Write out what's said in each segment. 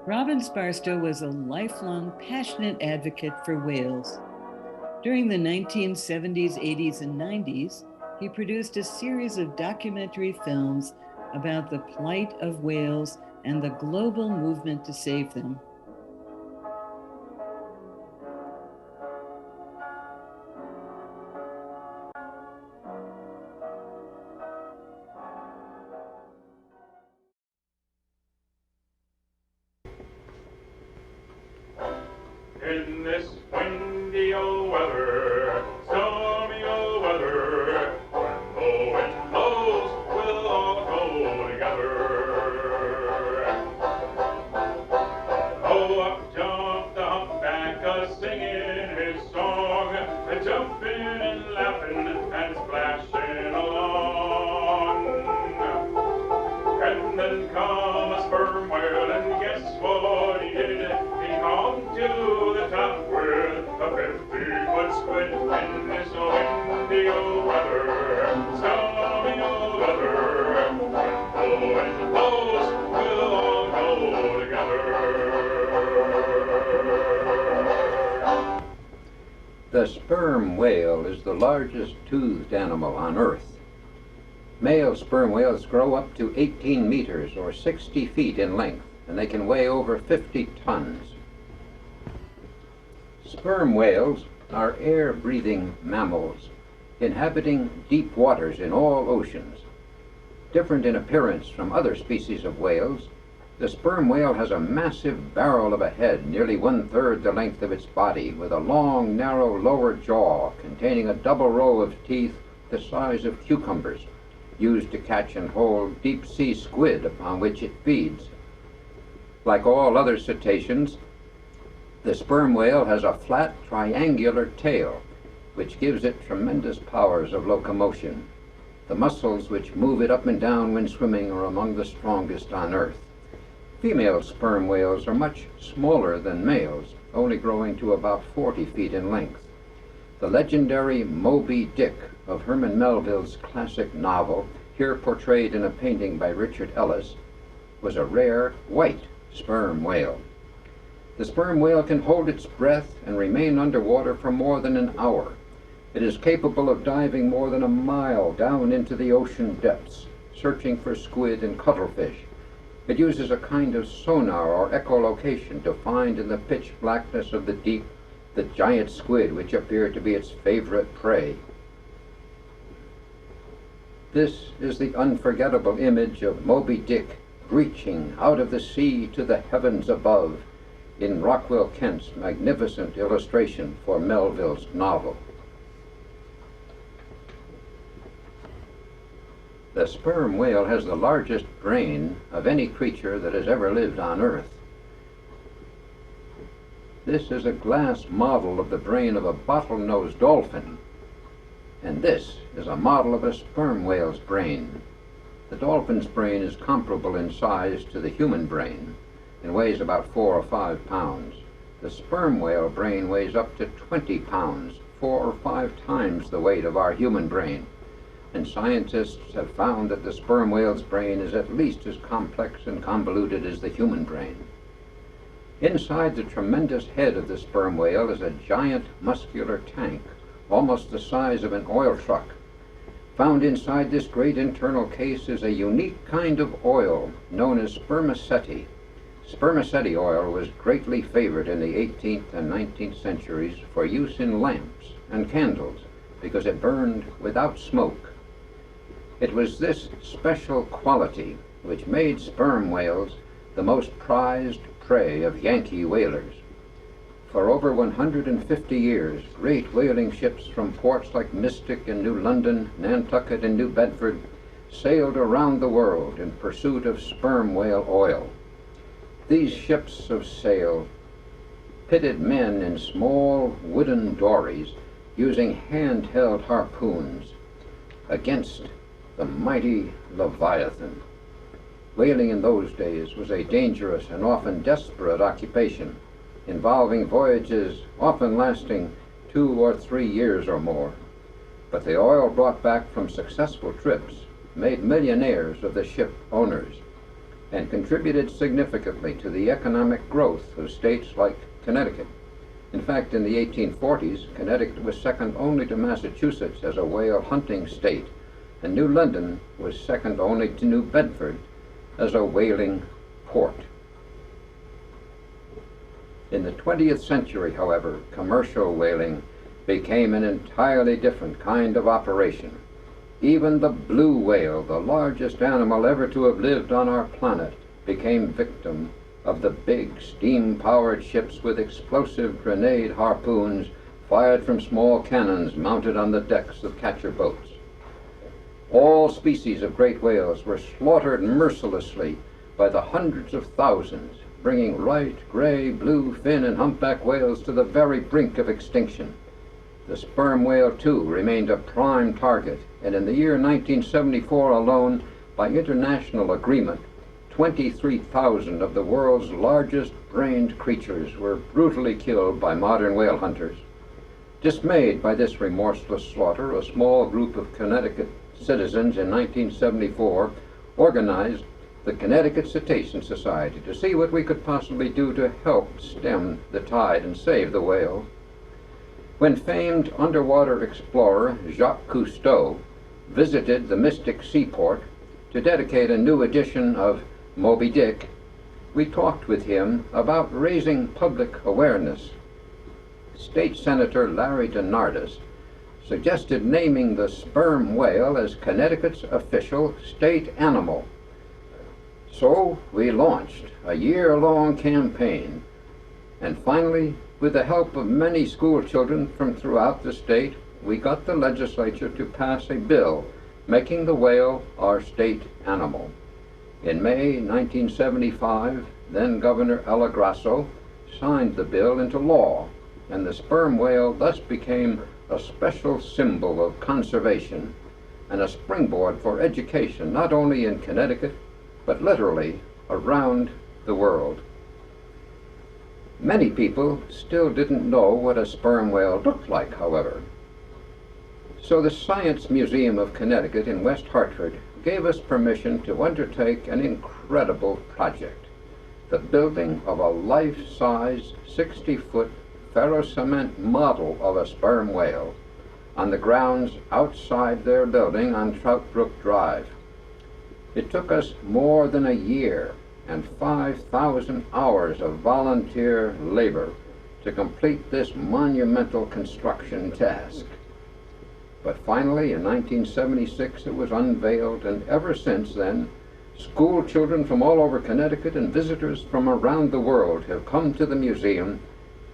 Robbins Barstow was a lifelong, passionate advocate for whales. During the 1970s, 80s, and 90s, he produced a series of documentary films about the plight of whales and the global movement to save them. In this windy old weather, stormy old weather, when the wind blows, we'll all go together. Oh, up jumped the humpback, singing his song, jumping and laughing and splashing along. And then come a sperm whale, and guess what he did? He climbed to the top with a 50-foot squid in this windy old weather, stormy old weather. When the wind blows, we'll all go together. The sperm whale is the largest toothed animal on Earth. Male sperm whales grow up to 18 meters or 60 feet in length, and they can weigh over 50 tons. Sperm whales are air-breathing mammals, inhabiting deep waters in all oceans. Different in appearance from other species of whales, the sperm whale has a massive barrel of a head, nearly 1/3 the length of its body, with a long, narrow lower jaw containing a double row of teeth the size of cucumbers, used to catch and hold deep-sea squid upon which it feeds. Like all other cetaceans, the sperm whale has a flat, triangular tail, which gives it tremendous powers of locomotion. The muscles which move it up and down when swimming are among the strongest on Earth. Female sperm whales are much smaller than males, only growing to about 40 feet in length. The legendary Moby Dick of Herman Melville's classic novel, here portrayed in a painting by Richard Ellis, was a rare white sperm whale. The sperm whale can hold its breath and remain underwater for more than an hour. It is capable of diving more than a mile down into the ocean depths, searching for squid and cuttlefish. It uses a kind of sonar or echolocation to find in the pitch blackness of the deep the giant squid which appear to be its favorite prey. This is the unforgettable image of Moby Dick reaching out of the sea to the heavens above in Rockwell Kent's magnificent illustration for Melville's novel. The sperm whale has the largest brain of any creature that has ever lived on Earth. This is a glass model of the brain of a bottlenose dolphin, and this is a model of a sperm whale's brain. The dolphin's brain is comparable in size to the human brain and weighs about 4 or 5 pounds. The sperm whale brain weighs up to 20 pounds, 4 or 5 times the weight of our human brain. And scientists have found that the sperm whale's brain is at least as complex and convoluted as the human brain. Inside the tremendous head of the sperm whale is a giant muscular tank, almost the size of an oil truck. Found inside this great internal case is a unique kind of oil known as spermaceti. Spermaceti oil was greatly favored in the 18th and 19th centuries for use in lamps and candles because it burned without smoke. It was this special quality which made sperm whales the most prized prey of Yankee whalers. For over 150 years, great whaling ships from ports like Mystic and New London, Nantucket and New Bedford sailed around the world in pursuit of sperm whale oil. These ships of sail pitted men in small wooden dories using handheld harpoons against the mighty Leviathan. Whaling in those days was a dangerous and often desperate occupation, involving voyages often lasting 2 or 3 years or more. But the oil brought back from successful trips made millionaires of the ship owners. and contributed significantly to the economic growth of states like Connecticut. In fact, in the 1840s, Connecticut was second only to Massachusetts as a whale hunting state, and New London was second only to New Bedford as a whaling port. In the 20th century, however, commercial whaling became an entirely different kind of operation. Even the blue whale, the largest animal ever to have lived on our planet, became victim of the big steam-powered ships with explosive grenade harpoons fired from small cannons mounted on the decks of catcher boats. All species of great whales were slaughtered mercilessly by the hundreds of thousands, bringing right, gray, blue, fin, and humpback whales to the very brink of extinction. The sperm whale, too, remained a prime target, and in the year 1974 alone, by international agreement, 23,000 of the world's largest brained creatures were brutally killed by modern whale hunters. Dismayed by this remorseless slaughter, a small group of Connecticut citizens in 1974 organized the Connecticut Cetacean Society to see what we could possibly do to help stem the tide and save the whale. When famed underwater explorer Jacques Cousteau visited the Mystic Seaport to dedicate a new edition of Moby Dick, we talked with him about raising public awareness. State Senator Larry DeNardis suggested naming the sperm whale as Connecticut's official state animal. So we launched a year-long campaign, and finally, with the help of many school children from throughout the state, we got the legislature to pass a bill making the whale our state animal. In May 1975, then Governor Ella Grasso signed the bill into law, and the sperm whale thus became a special symbol of conservation and a springboard for education, not only in Connecticut, but literally around the world. Many people still didn't know what a sperm whale looked like, however. So the Science Museum of Connecticut in West Hartford gave us permission to undertake an incredible project, the building of a life-size 60-foot ferrocement model of a sperm whale on the grounds outside their building on Trout Brook Drive. It took us more than a year and 5,000 hours of volunteer labor to complete this monumental construction task. But finally, in 1976, it was unveiled, and ever since then, school children from all over Connecticut and visitors from around the world have come to the museum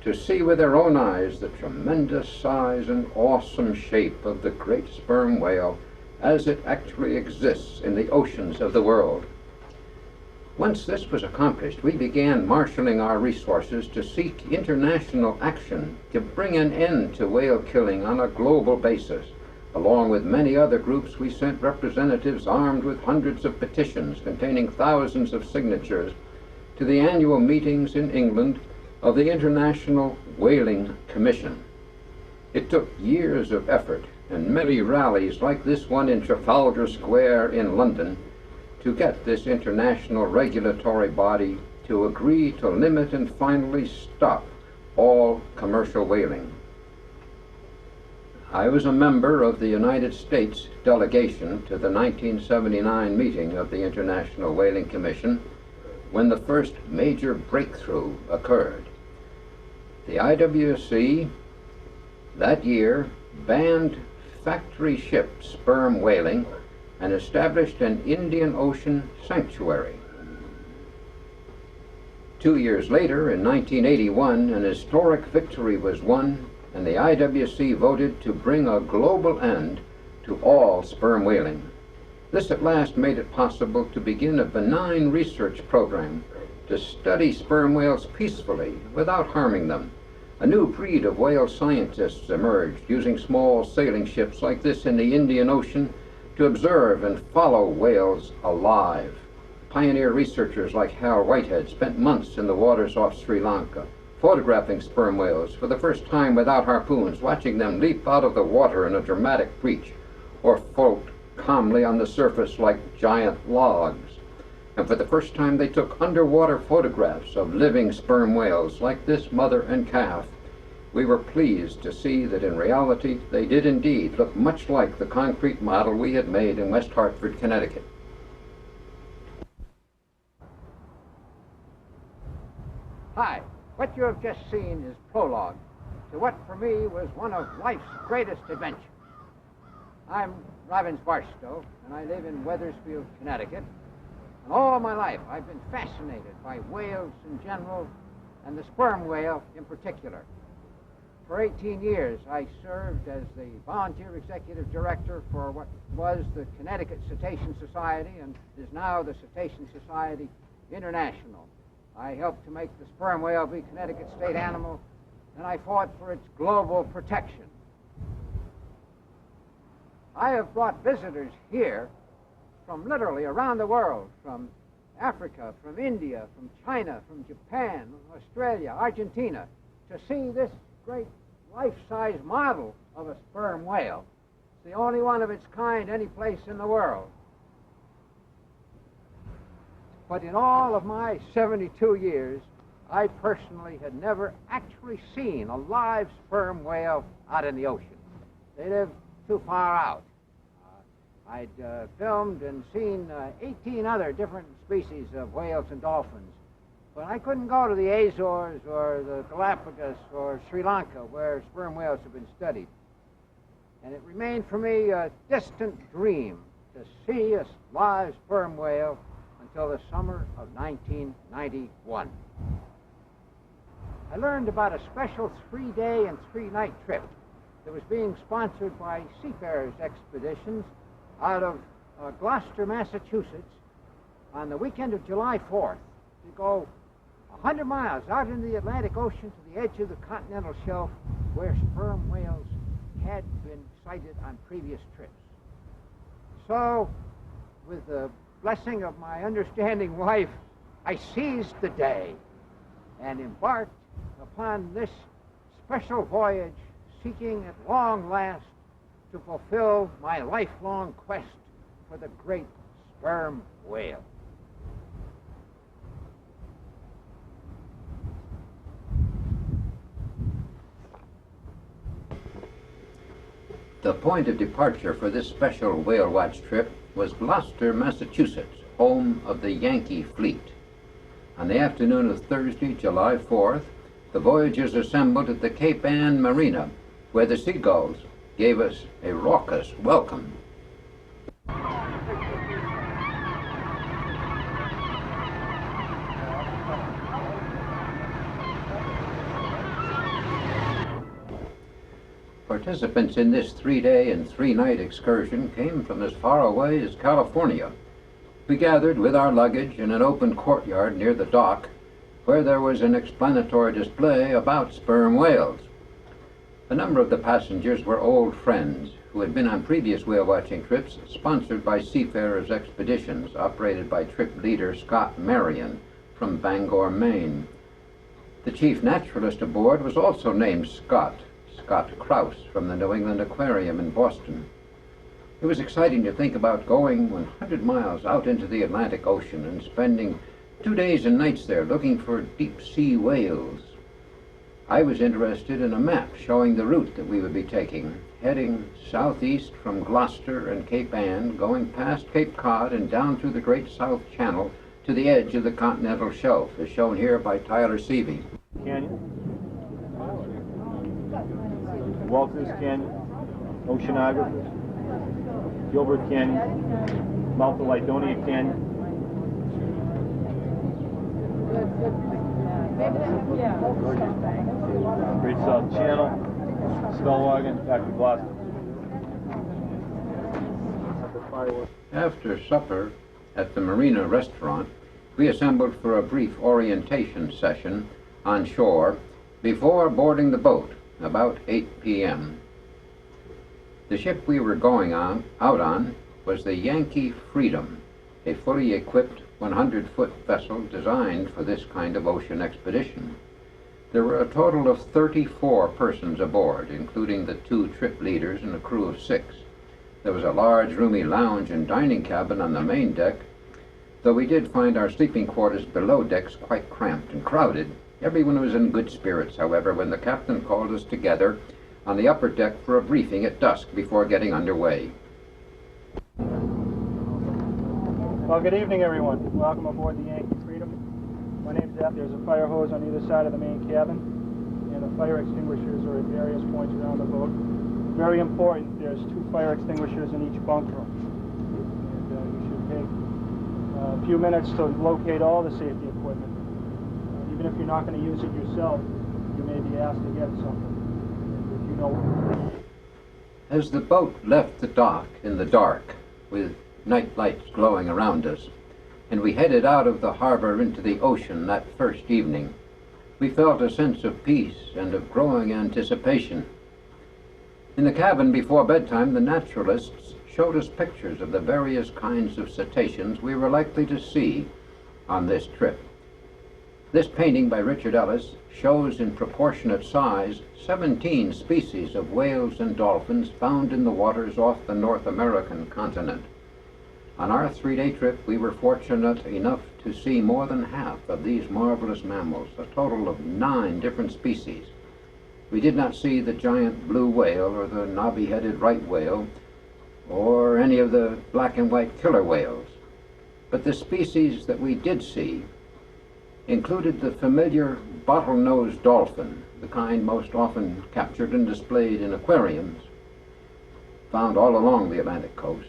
to see with their own eyes the tremendous size and awesome shape of the great sperm whale as it actually exists in the oceans of the world. Once this was accomplished, we began marshaling our resources to seek international action to bring an end to whale killing on a global basis. Along with many other groups, we sent representatives armed with hundreds of petitions containing thousands of signatures to the annual meetings in England of the International Whaling Commission. It took years of effort and many rallies like this one in Trafalgar Square in London to get this international regulatory body to agree to limit and finally stop all commercial whaling. I was a member of the United States delegation to the 1979 meeting of the International Whaling Commission when the first major breakthrough occurred. The IWC that year banned factory ship sperm whaling and established an Indian Ocean sanctuary. 2 years later, in 1981, an historic victory was won, and the IWC voted to bring a global end to all sperm whaling. This at last made it possible to begin a benign research program to study sperm whales peacefully without harming them. A new breed of whale scientists emerged, using small sailing ships like this in the Indian Ocean to observe and follow whales alive. Pioneer researchers like Hal Whitehead spent months in the waters off Sri Lanka, photographing sperm whales for the first time without harpoons, watching them leap out of the water in a dramatic breach or float calmly on the surface like giant logs. And for the first time they took underwater photographs of living sperm whales like this mother and calf. We were pleased to see that in reality they did indeed look much like the concrete model we had made in West Hartford, Connecticut. Hi, what you have just seen is prologue to what for me was one of life's greatest adventures. I'm Robbins Barstow, and I live in Wethersfield, Connecticut. And all my life I've been fascinated by whales in general and the sperm whale in particular. For 18 years, I served as the volunteer executive director for what was the Connecticut Cetacean Society and is now the Cetacean Society International. I helped to make the sperm whale be Connecticut's state animal, and I fought for its global protection. I have brought visitors here from literally around the world, from Africa, from India, from China, from Japan, Australia, Argentina, to see this great life-size model of a sperm whale. It's the only one of its kind any place in the world. But in all of my 72 years, I personally had never actually seen a live sperm whale out in the ocean. They live too far out. I'd filmed and seen 18 other different species of whales and dolphins, but I couldn't go to the Azores or the Galapagos or Sri Lanka where sperm whales have been studied. And it remained for me a distant dream to see a live sperm whale until the summer of 1991. I learned about a special 3-day and 3-night trip that was being sponsored by Seafarers Expeditions out of Gloucester, Massachusetts, on the weekend of July 4th, to go 100 miles out into the Atlantic Ocean to the edge of the continental shelf where sperm whales had been sighted on previous trips. So, with the blessing of my understanding wife, I seized the day and embarked upon this special voyage, seeking at long last to fulfill my lifelong quest for the great sperm whale. The point of departure for this special whale watch trip was Gloucester, Massachusetts, home of the Yankee fleet. On the afternoon of Thursday, July 4th, the voyagers assembled at the Cape Ann Marina, where the seagulls gave us a raucous welcome. Participants in this 3-day and 3-night excursion came from as far away as California. We gathered with our luggage in an open courtyard near the dock, where there was an explanatory display about sperm whales. A number of the passengers were old friends who had been on previous whale watching trips sponsored by Seafarers Expeditions, operated by trip leader Scott Marion from Bangor, Maine. The chief naturalist aboard was also named Scott Krause from the New England Aquarium in Boston. It was exciting to think about going 100 miles out into the Atlantic Ocean and spending 2 days and nights there looking for deep-sea whales. I was interested in a map showing the route that we would be taking, heading southeast from Gloucester and Cape Ann, going past Cape Cod and down through the Great South Channel to the edge of the continental shelf, as shown here by Tyler Seavey. Canyon, Walters Canyon, Oceanographer, Gilbert Canyon, mouth of Lydonia Canyon. Great South Channel, Skullwagon, back to Gloucester. After supper at the Marina restaurant, we assembled for a brief orientation session on shore before boarding the boat about 8 p.m. The ship we were going out on was the Yankee Freedom, a fully equipped 100-foot vessel designed for this kind of ocean expedition. There were a total of 34 persons aboard, including the 2 trip leaders and a crew of 6. There was a large, roomy lounge and dining cabin on the main deck, Though we did find our sleeping quarters below decks quite cramped and crowded, everyone was in good spirits, however, when the captain called us together on the upper deck for a briefing at dusk before getting underway. Well, good evening, everyone. Welcome aboard the Yankee Freedom. My name's Ed. There's a fire hose on either side of the main cabin, and the fire extinguishers are at various points around the boat. Very important, there's 2 fire extinguishers in each bunk room. And you should take a few minutes to locate all the safety equipment. Even if you're not going to use it yourself, you may be asked to get something. And if you know. As the boat left the dock in the dark, with night lights glowing around us, and we headed out of the harbor into the ocean that first evening, we felt a sense of peace and of growing anticipation. In the cabin before bedtime, the naturalists showed us pictures of the various kinds of cetaceans we were likely to see on this trip. This painting by Richard Ellis shows in proportionate size 17 species of whales and dolphins found in the waters off the North American continent. On our 3-day trip, we were fortunate enough to see more than half of these marvelous mammals, a total of 9 different species. We did not see the giant blue whale or the knobby-headed right whale or any of the black and white killer whales. But the species that we did see included the familiar bottlenose dolphin, the kind most often captured and displayed in aquariums, found all along the Atlantic coast,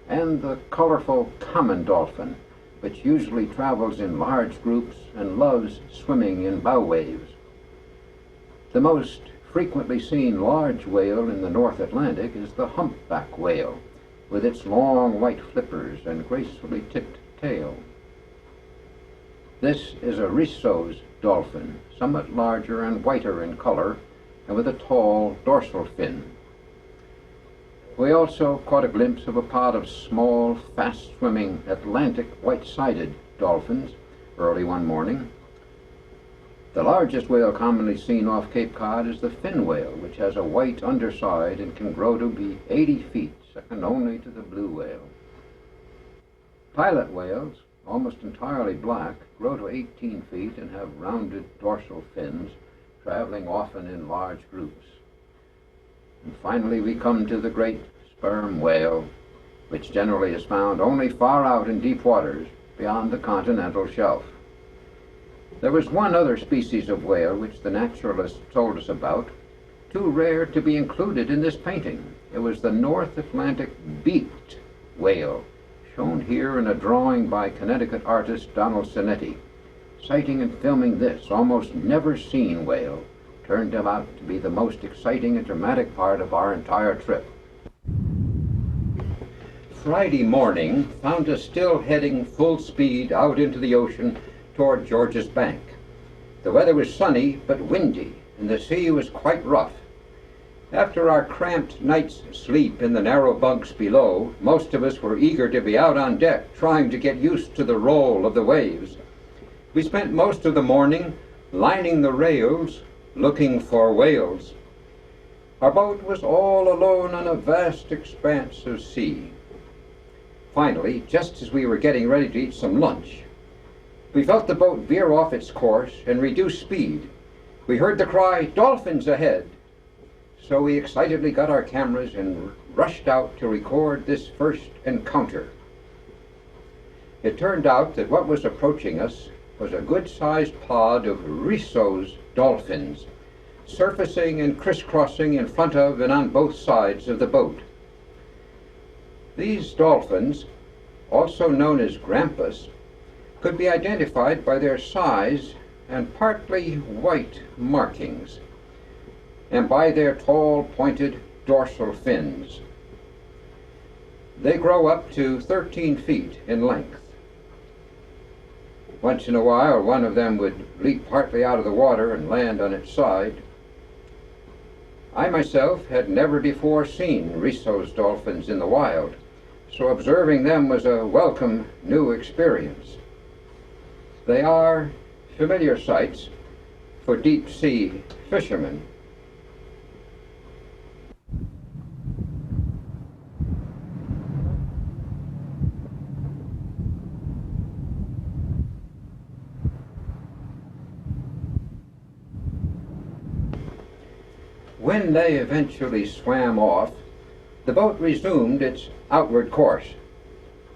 and the colorful common dolphin, which usually travels in large groups and loves swimming in bow waves. The most frequently seen large whale in the North Atlantic is the humpback whale, with its long white flippers and gracefully tipped tail. This is a Risso's dolphin, somewhat larger and whiter in color, and with a tall dorsal fin. We also caught a glimpse of a pod of small, fast-swimming Atlantic white-sided dolphins early one morning. The largest whale commonly seen off Cape Cod is the fin whale, which has a white underside and can grow to be 80 feet, second only to the blue whale. Pilot whales, almost entirely black, grow to 18 feet and have rounded dorsal fins, traveling often in large groups. And finally we come to the great sperm whale, which generally is found only far out in deep waters beyond the continental shelf. There was one other species of whale which the naturalists told us about, too rare to be included in this painting. It was the North Atlantic beaked whale, shown here in a drawing by Connecticut artist Donald Sinetti. Sighting and filming this almost never seen whale turned out to be the most exciting and dramatic part of our entire trip. Friday morning found us still heading full speed out into the ocean toward George's Bank. The weather was sunny but windy, and the sea was quite rough. After our cramped night's sleep in the narrow bunks below, most of us were eager to be out on deck, trying to get used to the roll of the waves. We spent most of the morning lining the rails, looking for whales. Our boat was all alone on a vast expanse of sea. Finally, just as we were getting ready to eat some lunch, we felt the boat veer off its course and reduce speed. We heard the cry, "Dolphins ahead!" So we excitedly got our cameras and rushed out to record this first encounter. It turned out that what was approaching us was a good-sized pod of Risso's dolphins, surfacing and crisscrossing in front of and on both sides of the boat. These dolphins, also known as grampus, could be identified by their size and partly white markings, and by their tall, pointed dorsal fins. They grow up to 13 feet in length. Once in a while, one of them would leap partly out of the water and land on its side. I myself had never before seen Risso's dolphins in the wild, so observing them was a welcome new experience. They are familiar sights for deep-sea fishermen. When they eventually swam off, the boat resumed its outward course.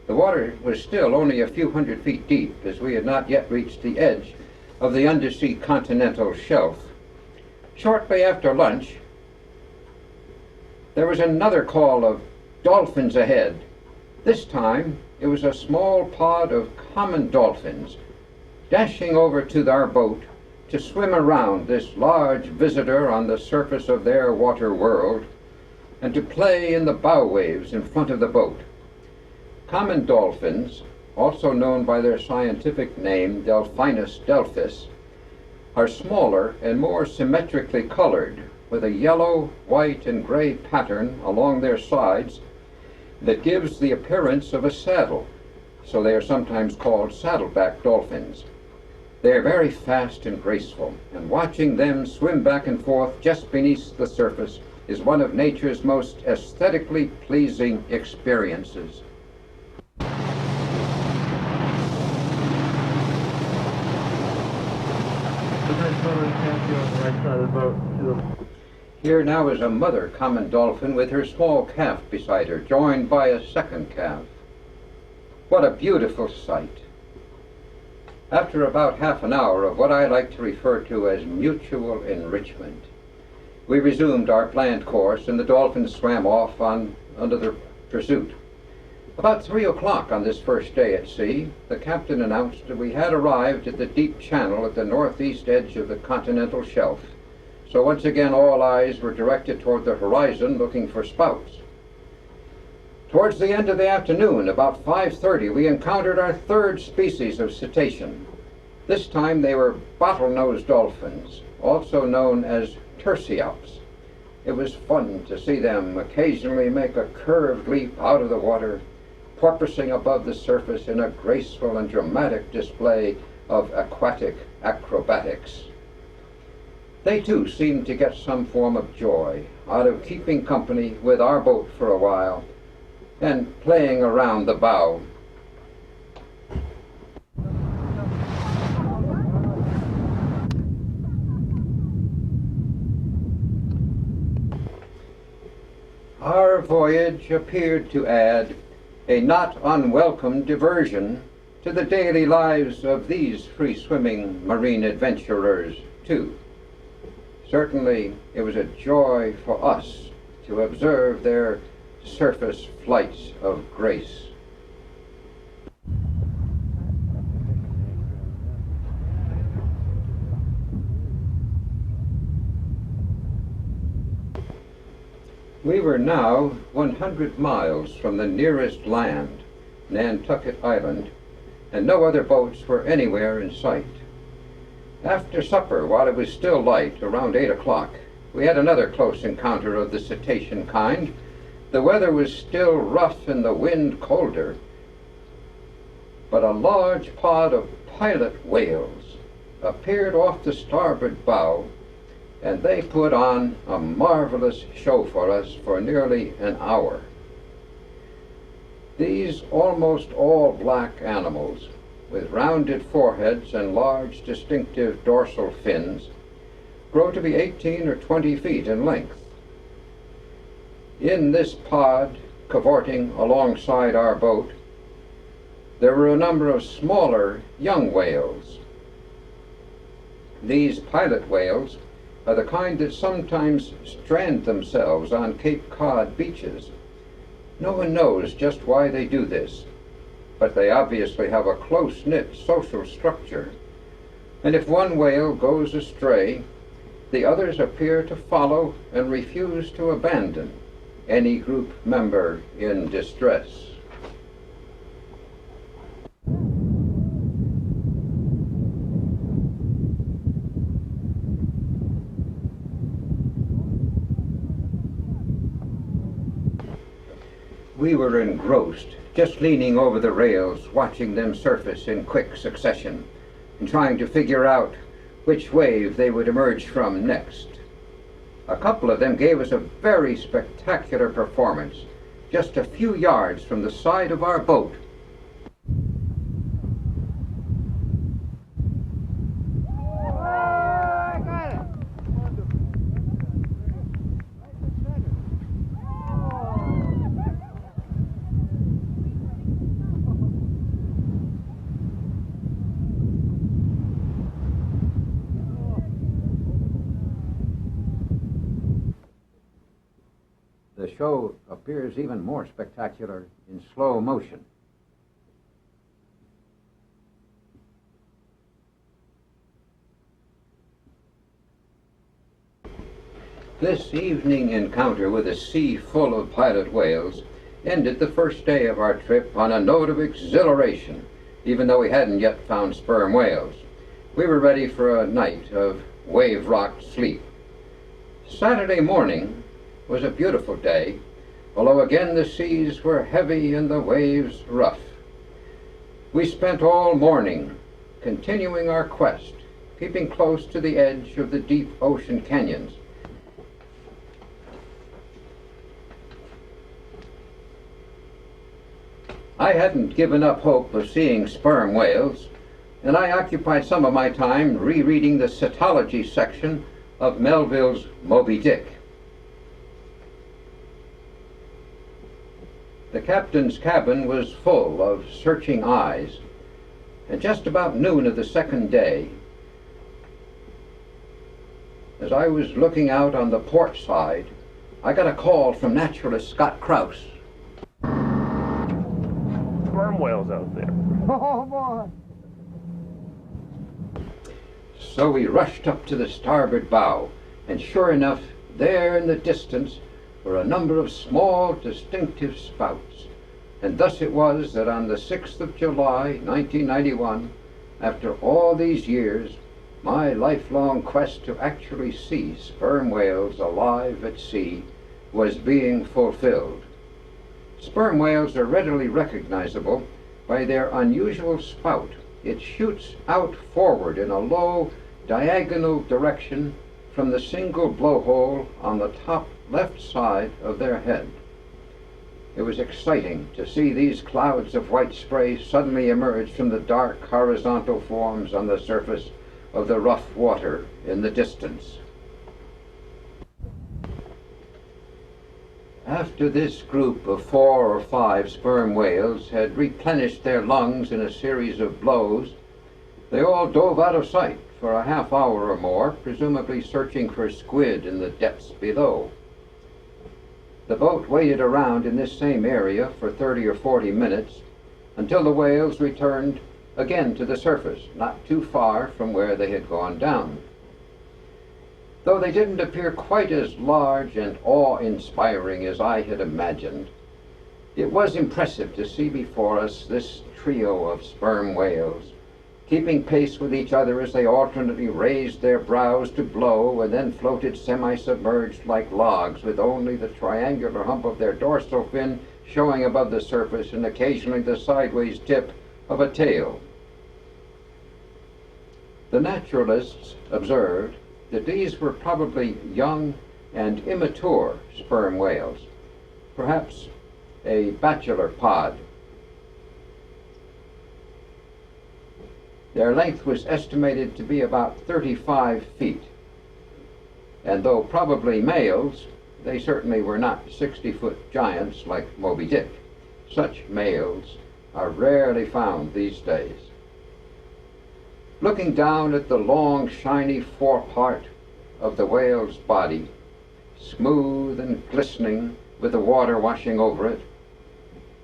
The water was still only a few hundred feet deep, as we had not yet reached the edge of the undersea continental shelf. Shortly after lunch, there was another call of dolphins ahead. This time, it was a small pod of common dolphins dashing over to our boat to swim around this large visitor on the surface of their water world and to play in the bow waves in front of the boat. Common dolphins, also known by their scientific name Delphinus delphis, are smaller and more symmetrically colored, with a yellow, white, and gray pattern along their sides that gives the appearance of a saddle, so they are sometimes called saddleback dolphins. They are very fast and graceful, and watching them swim back and forth just beneath the surface is one of nature's most aesthetically pleasing experiences. Here now is a mother common dolphin with her small calf beside her, joined by a second calf. What a beautiful sight. After about half an hour of what I like to refer to as mutual enrichment, we resumed our planned course, and the dolphins swam off on another pursuit. About 3 o'clock on this first day at sea, the captain announced that we had arrived at the deep channel at the northeast edge of the continental shelf. So once again all eyes were directed toward the horizon, looking for spouts. Towards the end of the afternoon, about 5:30, we encountered our third species of cetacean. This time they were bottlenose dolphins, also known as terciops. It was fun to see them occasionally make a curved leap out of the water, porpoising above the surface in a graceful and dramatic display of aquatic acrobatics. They too seemed to get some form of joy out of keeping company with our boat for a while and playing around the bow. Our voyage appeared to add a not unwelcome diversion to the daily lives of these free-swimming marine adventurers, too. Certainly, it was a joy for us to observe their surface flights of grace. We were now 100 miles from the nearest land, Nantucket Island, and no other boats were anywhere in sight. After supper, while it was still light, around 8 o'clock, we had another close encounter of the cetacean kind. The weather was still rough and the wind colder, but a large pod of pilot whales appeared off the starboard bow, and they put on a marvelous show for us for nearly an hour. These almost all black animals, with rounded foreheads and large distinctive dorsal fins, grow to be 18 or 20 feet in length. In this pod, cavorting alongside our boat, there were a number of smaller young whales. These pilot whales are the kind that sometimes strand themselves on Cape Cod beaches. No one knows just why they do this, but they obviously have a close-knit social structure, and if one whale goes astray, the others appear to follow and refuse to abandon any group member in distress. We were engrossed, just leaning over the rails, watching them surface in quick succession, and trying to figure out which wave they would emerge from next. A couple of them gave us a very spectacular performance, just a few yards from the side of our boat. show appears even more spectacular in slow motion. This evening encounter with a sea full of pilot whales ended the first day of our trip on a note of exhilaration, even though we hadn't yet found sperm whales. We were ready for a night of wave-rocked sleep. Saturday morning was a beautiful day, although again the seas were heavy and the waves rough. We spent all morning continuing our quest, keeping close to the edge of the deep ocean canyons. I hadn't given up hope of seeing sperm whales, and I occupied some of my time rereading the cetology section of Melville's Moby Dick. The captain's cabin was full of searching eyes, and just about noon of the second day, as I was looking out on the port side, I got a call from naturalist Scott Krause. Sperm whales out there. Oh, boy. So we rushed up to the starboard bow, and sure enough, there in the distance were a number of small, distinctive spouts. And thus it was that on the 6th of July, 1991, after all these years, my lifelong quest to actually see sperm whales alive at sea was being fulfilled. Sperm whales are readily recognizable by their unusual spout. It shoots out forward in a low, diagonal direction from the single blowhole on the top left side of their head. It was exciting to see these clouds of white spray suddenly emerge from the dark horizontal forms on the surface of the rough water in the distance. After this group of 4 or 5 sperm whales had replenished their lungs in a series of blows, they all dove out of sight for a half hour or more, presumably searching for squid in the depths below. The boat waited around in this same area for 30 or 40 minutes until the whales returned again to the surface, not too far from where they had gone down. Though they didn't appear quite as large and awe-inspiring as I had imagined, it was impressive to see before us this trio of sperm whales, keeping pace with each other as they alternately raised their brows to blow and then floated semi-submerged like logs, with only the triangular hump of their dorsal fin showing above the surface and occasionally the sideways tip of a tail. The naturalists observed that these were probably young and immature sperm whales, perhaps a bachelor pod. Their length was estimated to be about 35 feet, and though probably males, they certainly were not 60-foot giants like Moby Dick. Such males are rarely found these days. Looking down at the long, shiny forepart of the whale's body, smooth and glistening with the water washing over it,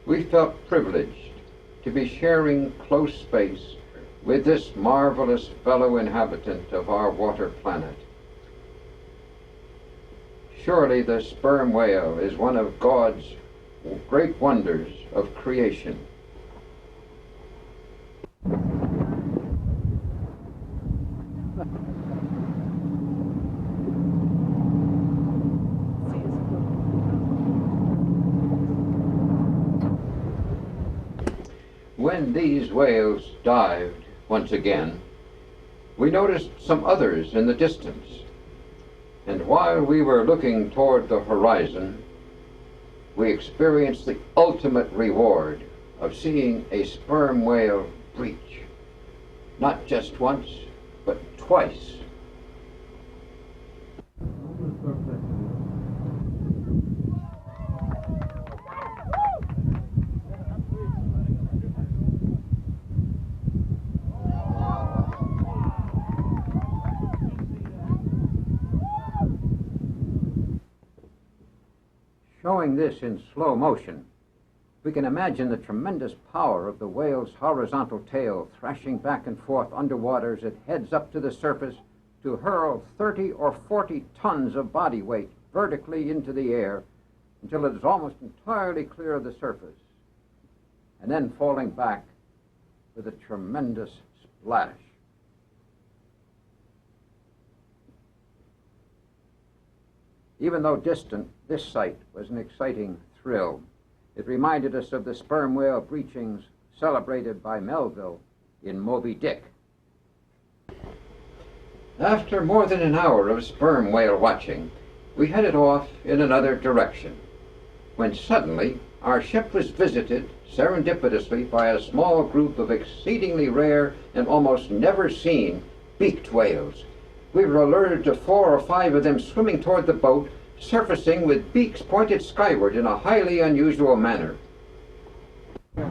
we felt privileged to be sharing close space with this marvelous fellow inhabitant of our water planet. Surely the sperm whale is one of God's great wonders of creation. When these whales dived once again, we noticed some others in the distance, and while we were looking toward the horizon, we experienced the ultimate reward of seeing a sperm whale breach, not just once, but twice. Showing this in slow motion, we can imagine the tremendous power of the whale's horizontal tail thrashing back and forth underwater as it heads up to the surface to hurl 30 or 40 tons of body weight vertically into the air until it is almost entirely clear of the surface, and then falling back with a tremendous splash. Even though distant, this sight was an exciting thrill. It reminded us of the sperm whale breachings celebrated by Melville in Moby Dick. After more than an hour of sperm whale watching, we headed off in another direction, when suddenly our ship was visited serendipitously by a small group of exceedingly rare and almost never seen beaked whales. We were alerted to 4 or 5 of them swimming toward the boat, surfacing with beaks pointed skyward in a highly unusual manner. Shoot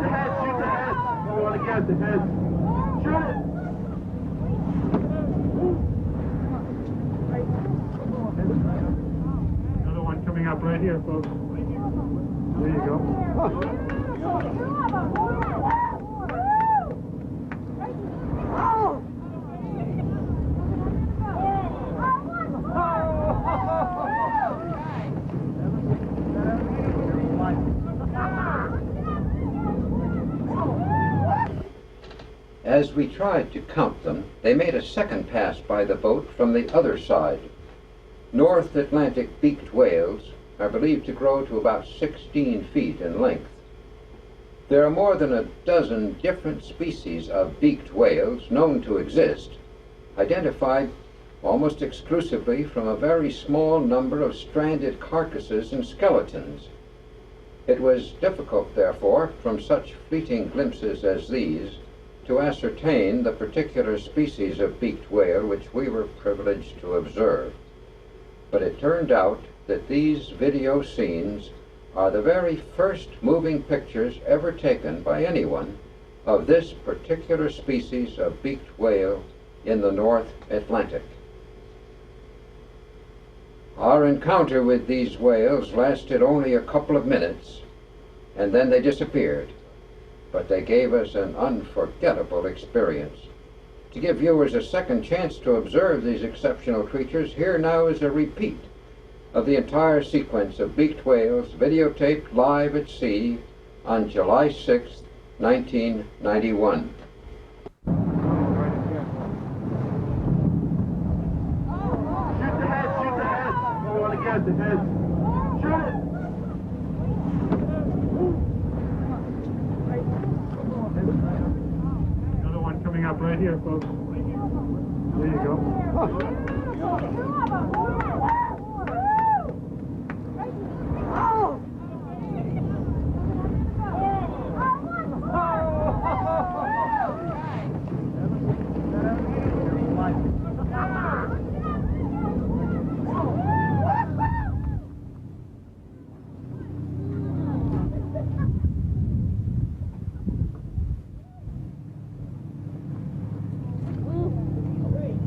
the head, shoot the head. I want to get the head. Shoot it. Another one coming up right here, folks. There you go. As we tried to count them, they made a second pass by the boat from the other side. North Atlantic beaked whales are believed to grow to about 16 feet in length. There are more than a dozen different species of beaked whales known to exist, identified almost exclusively from a very small number of stranded carcasses and skeletons. It was difficult, therefore, from such fleeting glimpses as these, to ascertain the particular species of beaked whale which we were privileged to observe. But it turned out that these video scenes are the very first moving pictures ever taken by anyone of this particular species of beaked whale in the North Atlantic. Our encounter with these whales lasted only a couple of minutes, and then they disappeared. But they gave us an unforgettable experience. To give viewers a second chance to observe these exceptional creatures, here now is a repeat of the entire sequence of beaked whales videotaped live at sea on July 6, 1991. Shoot the head, shoot the head. I want to get the head. Shoot it. Another one coming up right here, folks. There you go.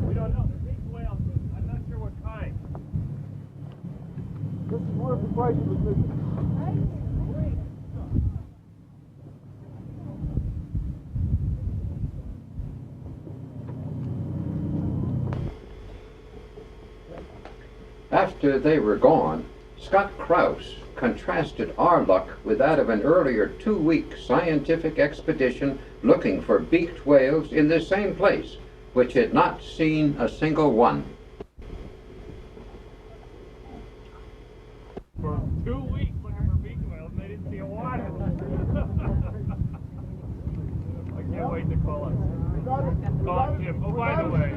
We don't know. They're big whales, but I'm not sure what kind. This is one of the questions was missing. After they were gone, Scott Krause contrasted our luck with that of an earlier 2-week scientific expedition looking for beaked whales in this same place, which had not seen a single one. For 2 weeks looking for beaked whales, and they didn't see a one. I can't wait to call us. Call Jim. Oh, by the way.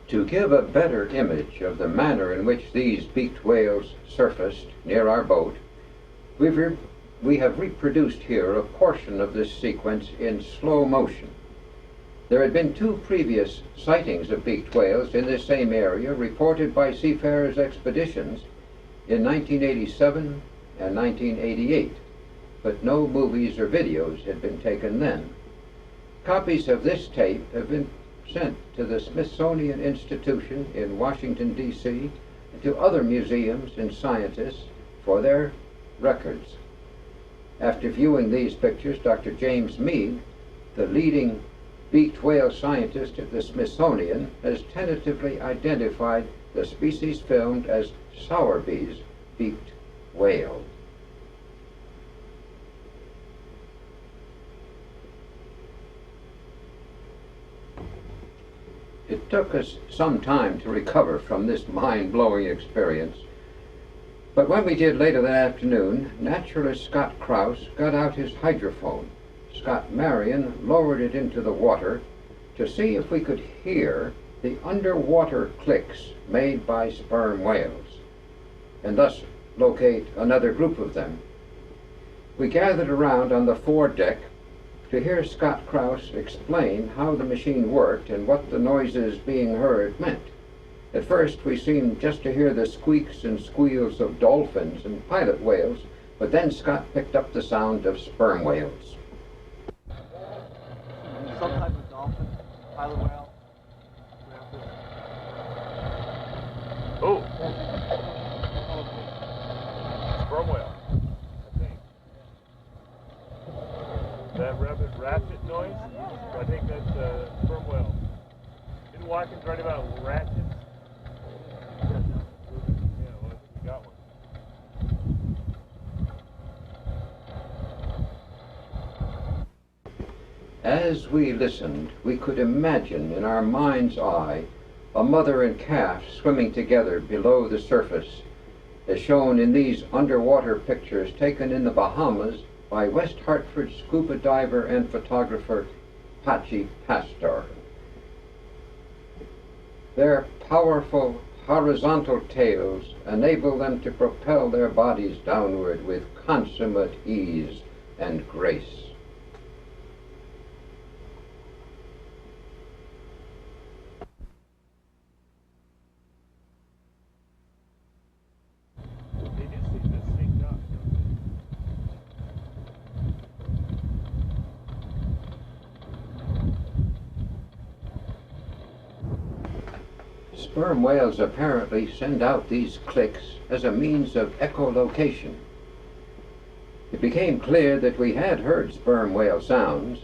To give a better image of the manner in which these beaked whales surfaced near our boat, we have reproduced here a portion of this sequence in slow motion. There had been 2 previous sightings of beaked whales in this same area reported by seafarers' expeditions in 1987 and 1988, but no movies or videos had been taken then. Copies of this tape have been sent to the Smithsonian Institution in Washington, D.C., and to other museums and scientists for their records. After viewing these pictures, Dr. James Mead, the leading beaked whale scientist at the Smithsonian, has tentatively identified the species filmed as Sowerby's beaked whale. It took us some time to recover from this mind-blowing experience, but when we did later that afternoon, naturalist Scott Krause got out his hydrophone. Scott Marion lowered it into the water to see if we could hear the underwater clicks made by sperm whales, and thus locate another group of them. We gathered around on the foredeck to hear Scott Krause explain how the machine worked and what the noises being heard meant. At first we seemed just to hear the squeaks and squeals of dolphins and pilot whales, but then Scott picked up the sound of sperm whales. Some type of dolphin, pilot whale. Oh! Sperm whale, I think. That rapid ratchet noise, I think that's sperm whale. Didn't Watkins write about ratchets? Yeah, well, I think we got one. As we listened, we could imagine in our mind's eye a mother and calf swimming together below the surface, as shown in these underwater pictures taken in the Bahamas by West Hartford scuba diver and photographer Pachi Pastor. Their powerful horizontal tails enable them to propel their bodies downward with consummate ease and grace. They do seem to sync up, Sperm whales apparently send out these clicks as a means of echolocation. It became clear that we had heard sperm whale sounds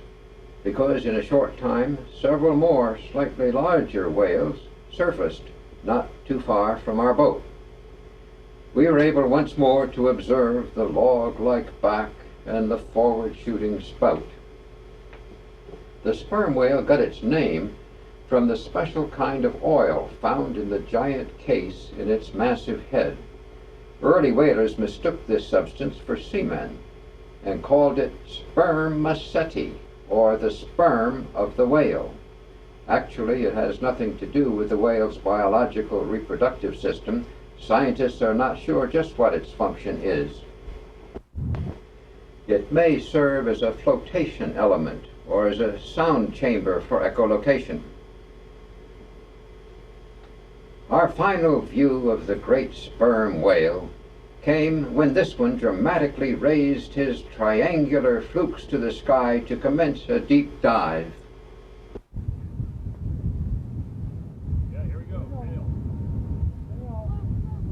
because in a short time several more slightly larger whales surfaced not too far from our boat. We were able once more to observe the log-like back and the forward-shooting spout. The sperm whale got its name from the special kind of oil found in the giant case in its massive head. Early whalers mistook this substance for semen and called it spermaceti, or the sperm of the whale. Actually, it has nothing to do with the whale's biological reproductive system. Scientists are not sure just what its function is. It may serve as a flotation element or as a sound chamber for echolocation. Our final view of the great sperm whale came when this one dramatically raised his triangular flukes to the sky to commence a deep dive. Yeah, here we go. Tail.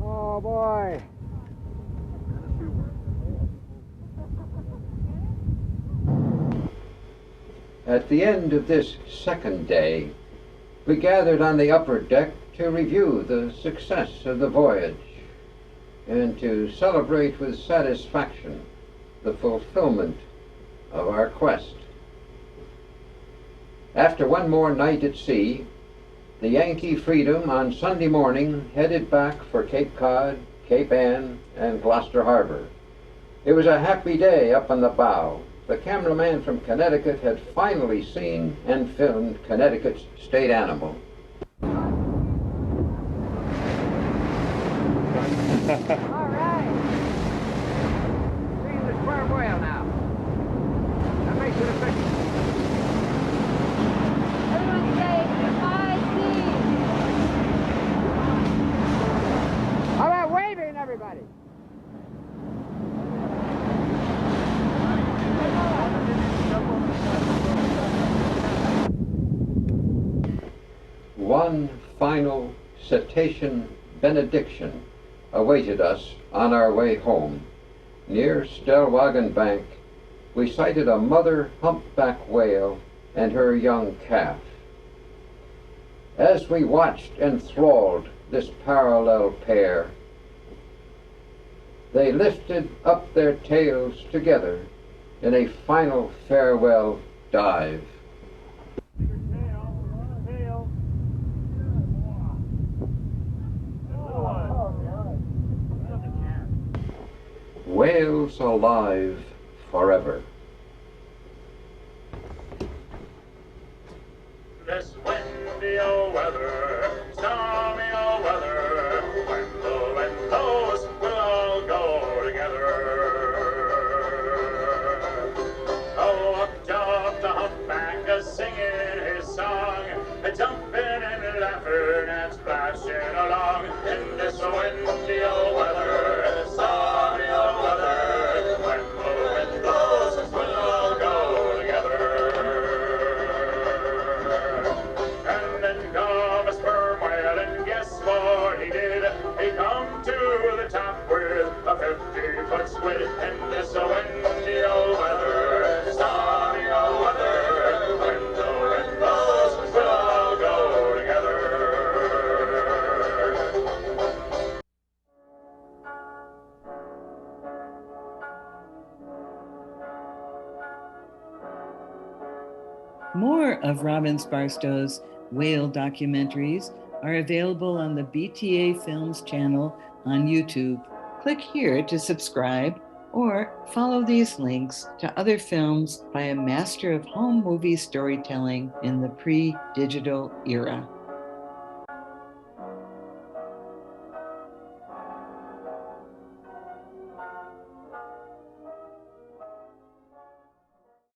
Oh boy. At the end of this second day, we gathered on the upper deck to review the success of the voyage and to celebrate with satisfaction the fulfillment of our quest. After one more night at sea, the Yankee Freedom on Sunday morning headed back for Cape Cod, Cape Ann, and Gloucester Harbor. It was a happy day up on the bow. The cameraman from Connecticut had finally seen and filmed Connecticut's state animal. All right. See the sperm whale now. That makes it official. Everyone say I see. How about waving, everybody? one final cetacean benediction awaited us on our way home. Near Stellwagen Bank, we sighted a mother humpback whale and her young calf. As we watched enthralled this parallel pair, they lifted up their tails together in a final farewell dive. Whales alive forever. This windy old weather, stormy old weather, when the wind blows, we'll all go together. Oh, up jumped a humpback, singing his song, jumping and laughing and splashing along in this windy old weather, stormy old weather, when the wind blows, we'll all go together. And then come a sperm whale, and guess what he did? He come to the top with a 50-foot squid in this windy old weather, stormy old weather, when the wind blows, we'll all go together. More of Robbins Barstow's whale documentaries are available on the BTA Films channel on YouTube. Click here to subscribe or follow these links to other films by a master of home movie storytelling in the pre-digital era.